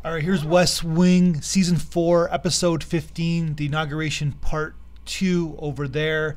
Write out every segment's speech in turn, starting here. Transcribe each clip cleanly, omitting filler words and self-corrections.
All right, here's West Wing, Season 4, Episode 15, the Inauguration Part 2 over there.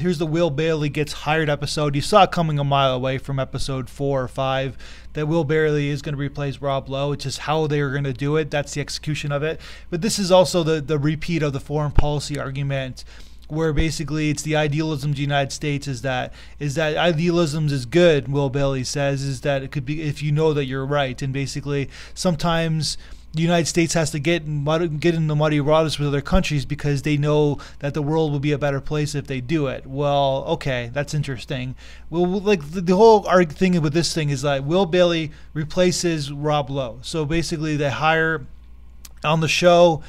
Here's the Will Bailey Gets Hired episode. You saw it coming a mile away from Episode 4 or 5 that Will Bailey is going to replace Rob Lowe. It's just how they are going to do it. That's the execution of it. But this is also the repeat of the foreign policy argument, where basically it's the idealism of the United States is that idealism is good. Will Bailey says is that it could be if you know that you're right, and basically sometimes the United States has to get in the muddy waters with other countries because they know that the world will be a better place if they do it. Well, okay, that's interesting. Well, like the whole thing with this thing is that Will Bailey replaces Rob Lowe. So basically they hire on the show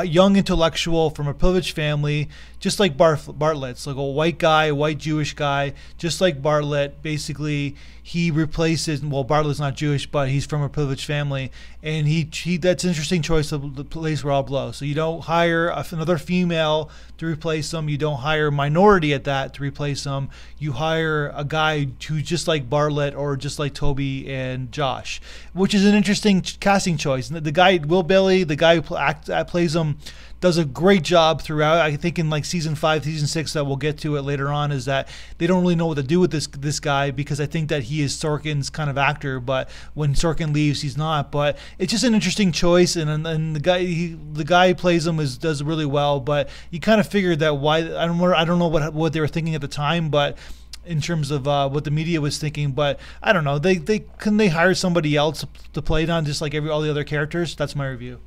young intellectual from a privileged family, just like Bartlett's, like a white guy, a white Jewish guy, just like Bartlett. Basically, he replaces. Well, Bartlett's not Jewish, but he's from a privileged family, and he that's an interesting choice to replace Rob Lowe. So you don't hire another female to replace him. You don't hire a minority at that to replace him. You hire a guy who's just like Bartlett or just like Toby and Josh, which is an interesting casting choice. And the guy Will Bailey, the guy who plays him, does a great job throughout. I think in like season 5, season 6, that we'll get to it later on, is that they don't really know what to do with this guy, because I think that he is Sorkin's kind of actor, but when Sorkin leaves, he's not. But it's just an interesting choice, and the guy who plays him does really well. But you kind of figured that why I don't know what they were thinking at the time, but in terms of what the media was thinking. But I don't know. They hire somebody else to play it on, just like all the other characters. That's my review.